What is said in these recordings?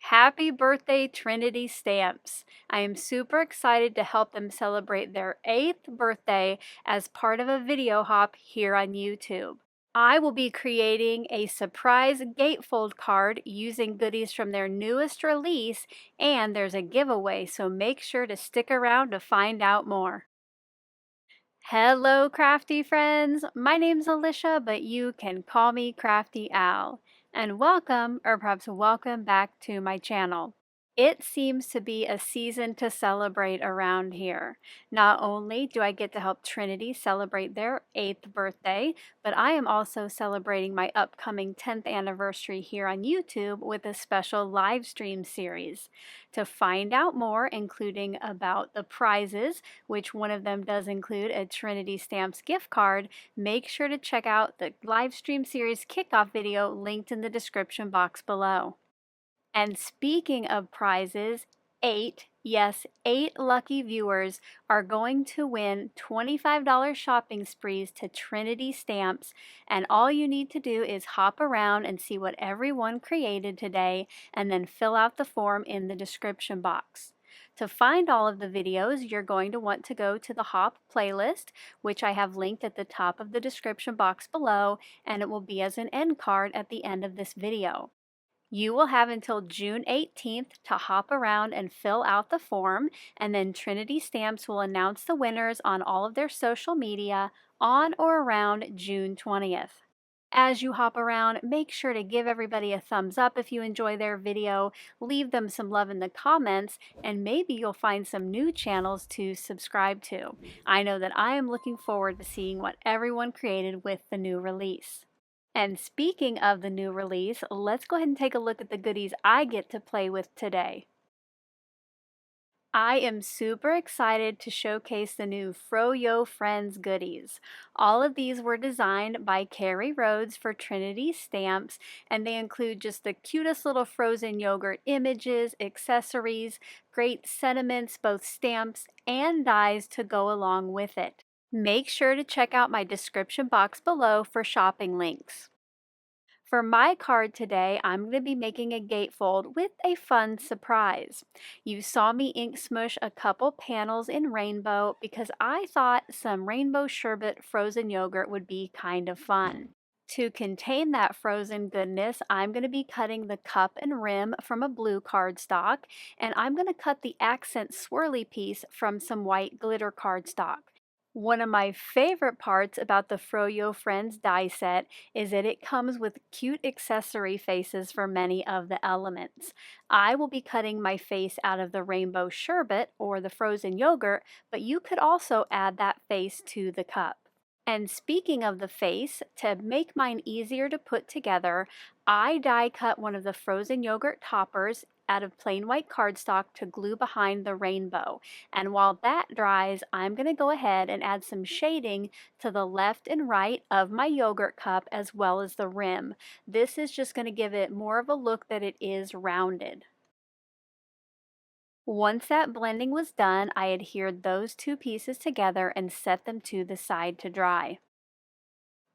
Happy birthday, Trinity Stamps! I am super excited to help them celebrate their 8th birthday as part of a video hop here on YouTube. I will be creating a surprise gatefold card using goodies from their newest release, and there's a giveaway, so make sure to stick around to find out more. Hello, crafty friends! My name's Alicia, but you can call me Crafty Al. And welcome, or perhaps welcome back to my channel. It seems to be a season to celebrate around here. Not only do I get to help Trinity celebrate their 8th birthday, but I am also celebrating my upcoming 10th anniversary here on YouTube with a special live stream series. To find out more, including about the prizes, which one of them does include a Trinity Stamps gift card, make sure to check out the live stream series kickoff video linked in the description box below. And speaking of prizes, 8 lucky viewers are going to win $25 shopping sprees to Trinity Stamps, and all you need to do is hop around and see what everyone created today and then fill out the form in the description box. To find all of the videos, you're going to want to go to the Hop playlist, which I have linked at the top of the description box below, and it will be as an end card at the end of this video. You will have until June 18th to hop around and fill out the form, and then Trinity Stamps will announce the winners on all of their social media on or around June 20th. As you hop around, make sure to give everybody a thumbs up if you enjoy their video, leave them some love in the comments, and maybe you'll find some new channels to subscribe to. I know that I am looking forward to seeing what everyone created with the new release. And speaking of the new release, let's go ahead and take a look at the goodies I get to play with today. I am super excited to showcase the new Froyo Friends goodies. All of these were designed by Carrie Rhodes for Trinity Stamps, and they include just the cutest little frozen yogurt images, accessories, great sentiments, both stamps and dies to go along with it. Make sure to check out my description box below for shopping links. For my card today, I'm going to be making a gatefold with a fun surprise. You saw me ink smush a couple panels in rainbow because I thought some rainbow sherbet frozen yogurt would be kind of fun. To contain that frozen goodness, I'm going to be cutting the cup and rim from a blue cardstock, and I'm going to cut the accent swirly piece from some white glitter cardstock. One of my favorite parts about the Froyo Friends die set is that it comes with cute accessory faces for many of the elements. I will be cutting my face out of the rainbow sherbet or the frozen yogurt, but you could also add that face to the cup. And speaking of the face, to make mine easier to put together, I die cut one of the frozen yogurt toppers out of plain white cardstock to glue behind the rainbow. And while that dries, I'm going to go ahead and add some shading to the left and right of my yogurt cup as well as the rim. This is just going to give it more of a look that it is rounded. Once that blending was done, I adhered those two pieces together and set them to the side to dry.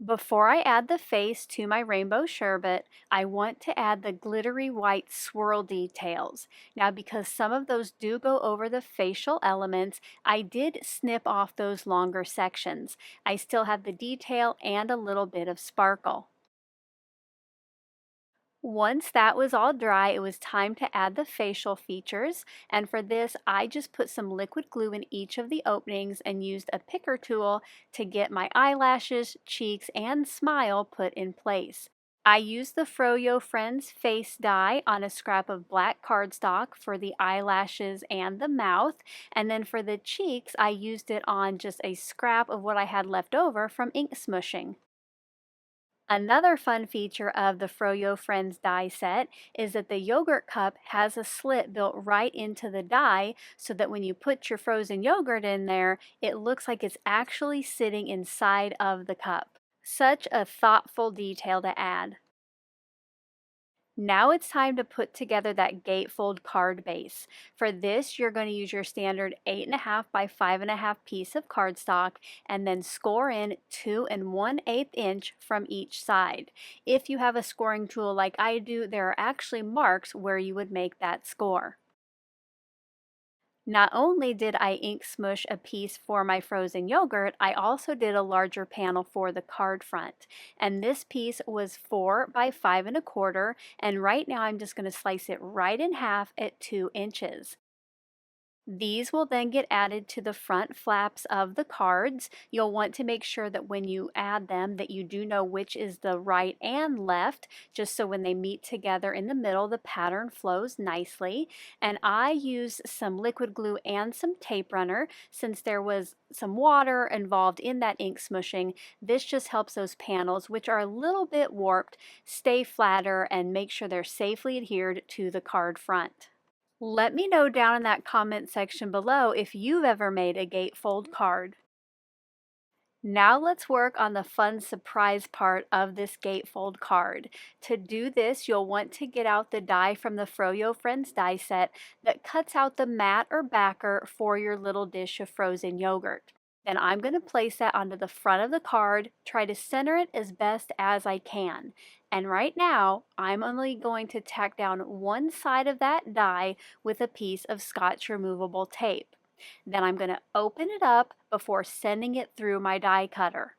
Before I add the face to my rainbow sherbet, I want to add the glittery white swirl details. Now, because some of those do go over the facial elements, I did snip off those longer sections. I still have the detail and a little bit of sparkle. Once that was all dry, it was time to add the facial features, and for this I just put some liquid glue in each of the openings and used a picker tool to get my eyelashes, cheeks, and smile put in place. I used the Froyo Friends face die on a scrap of black cardstock for the eyelashes and the mouth, and then for the cheeks I used it on just a scrap of what I had left over from ink smushing. Another fun feature of the Froyo Friends die set is that the yogurt cup has a slit built right into the die so that when you put your frozen yogurt in there, it looks like it's actually sitting inside of the cup. Such a thoughtful detail to add. Now it's time to put together that gatefold card base. For this, you're going to use your standard 8.5 by 5.5 piece of cardstock and then score in 2 1/8 inch from each side. If you have a scoring tool like I do, there are actually marks where you would make that score. Not only did I ink smush a piece for my frozen yogurt, I also did a larger panel for the card front. And this piece was 4 by 5 1/4, and right now I'm just going to slice it right in half at 2 inches. These will then get added to the front flaps of the cards. You'll want to make sure that when you add them that you do know which is the right and left, just so when they meet together in the middle, the pattern flows nicely. And I use some liquid glue and some tape runner. Since there was some water involved in that ink smushing, this just helps those panels, which are a little bit warped, stay flatter and make sure they're safely adhered to the card front. Let me know down in that comment section below if you've ever made a gatefold card. Now let's work on the fun surprise part of this gatefold card. To do this, you'll want to get out the die from the Froyo Friends die set that cuts out the mat or backer for your little dish of frozen yogurt. Then I'm going to place that onto the front of the card, try to center it as best as I can. And right now, I'm only going to tack down one side of that die with a piece of Scotch removable tape. Then I'm going to open it up before sending it through my die cutter.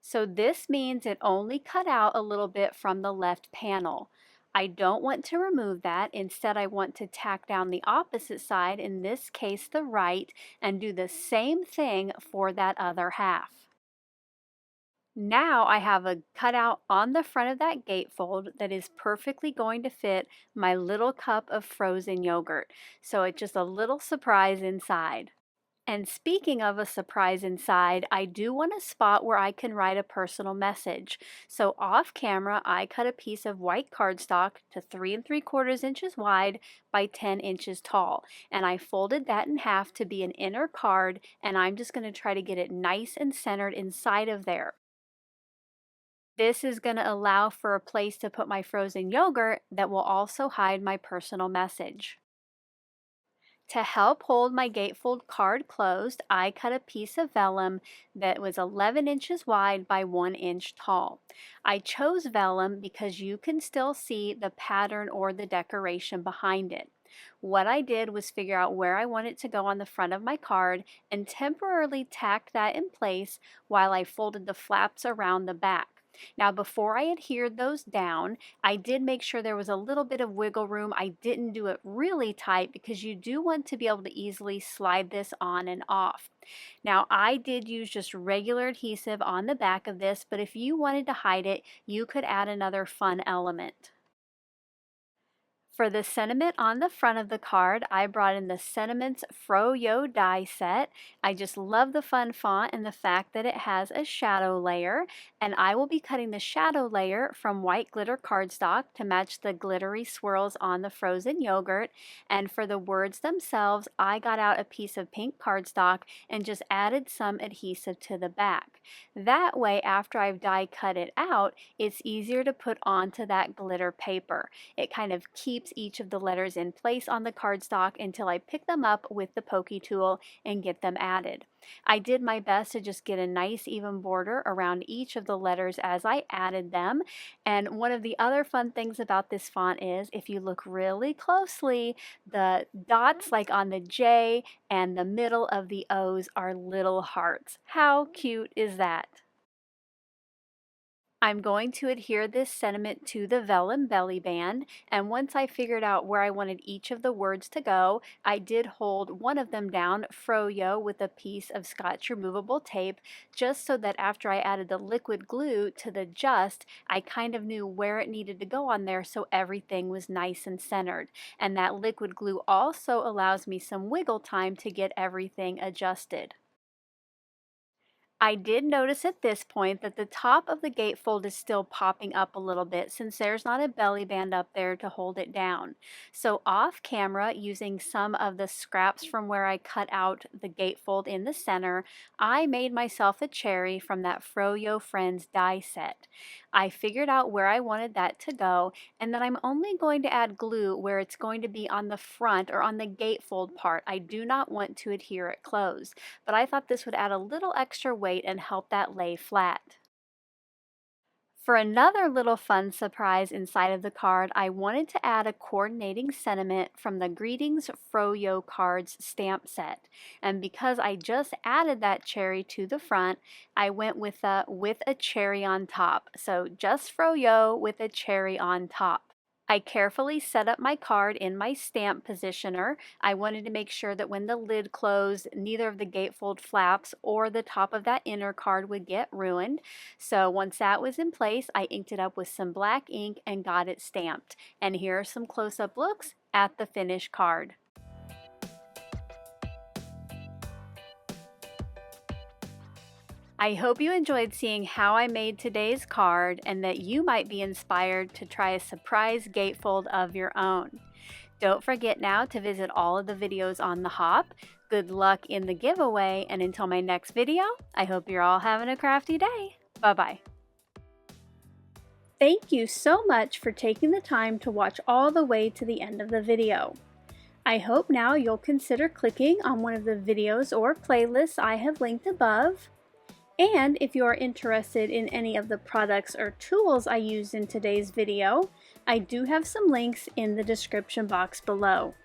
So this means it only cut out a little bit from the left panel. I don't want to remove that. Instead, I want to tack down the opposite side, in this case the right, and do the same thing for that other half. Now I have a cutout on the front of that gatefold that is perfectly going to fit my little cup of frozen yogurt. So it's just a little surprise inside. And speaking of a surprise inside, I do want a spot where I can write a personal message. So off camera, I cut a piece of white cardstock to 3 3/4 inches wide by 10 inches tall. And I folded that in half to be an inner card, and I'm just going to try to get it nice and centered inside of there. This is going to allow for a place to put my frozen yogurt that will also hide my personal message. To help hold my gatefold card closed, I cut a piece of vellum that was 11 inches wide by 1 inch tall. I chose vellum because you can still see the pattern or the decoration behind it. What I did was figure out where I want it to go on the front of my card and temporarily tacked that in place while I folded the flaps around the back. Now, before I adhered those down, I did make sure there was a little bit of wiggle room. I didn't do it really tight because you do want to be able to easily slide this on and off. Now, I did use just regular adhesive on the back of this, but if you wanted to hide it, you could add another fun element. For the sentiment on the front of the card, I brought in the Sentiments Froyo die set. I just love the fun font and the fact that it has a shadow layer, and I will be cutting the shadow layer from white glitter cardstock to match the glittery swirls on the frozen yogurt. And for the words themselves, I got out a piece of pink cardstock and just added some adhesive to the back. That way, after I've die cut it out, it's easier to put onto that glitter paper. It kind of keeps each of the letters in place on the cardstock until I pick them up with the pokey tool and get them added. I did my best to just get a nice even border around each of the letters as I added them. And one of the other fun things about this font is if you look really closely, the dots like on the J and the middle of the O's are little hearts. How cute is that? I'm going to adhere this sentiment to the vellum belly band, and once I figured out where I wanted each of the words to go, I did hold one of them down, froyo, with a piece of Scotch removable tape, just so that after I added the liquid glue to the just, I kind of knew where it needed to go on there so everything was nice and centered. And that liquid glue also allows me some wiggle time to get everything adjusted. I did notice at this point that the top of the gatefold is still popping up a little bit since there's not a belly band up there to hold it down. So off camera, using some of the scraps from where I cut out the gatefold in the center, I made myself a cherry from that Froyo Friends die set. I figured out where I wanted that to go, and then I'm only going to add glue where it's going to be on the front or on the gatefold part. I do not want to adhere it closed, but I thought this would add a little extra weight and help that lay flat. For another little fun surprise inside of the card, I wanted to add a coordinating sentiment from the Greetings Froyo Cards stamp set. And because I just added that cherry to the front, I went with a cherry on top. So just Froyo with a cherry on top. I carefully set up my card in my stamp positioner. I wanted to make sure that when the lid closed, neither of the gatefold flaps or the top of that inner card would get ruined. So once that was in place, I inked it up with some black ink and got it stamped. And here are some close-up looks at the finished card. I hope you enjoyed seeing how I made today's card and that you might be inspired to try a surprise gatefold of your own. Don't forget now to visit all of the videos on the Hop. Good luck in the giveaway, and until my next video, I hope you're all having a crafty day. Bye-bye. Thank you so much for taking the time to watch all the way to the end of the video. I hope now you'll consider clicking on one of the videos or playlists I have linked above. And if you are interested in any of the products or tools I used in today's video, I do have some links in the description box below.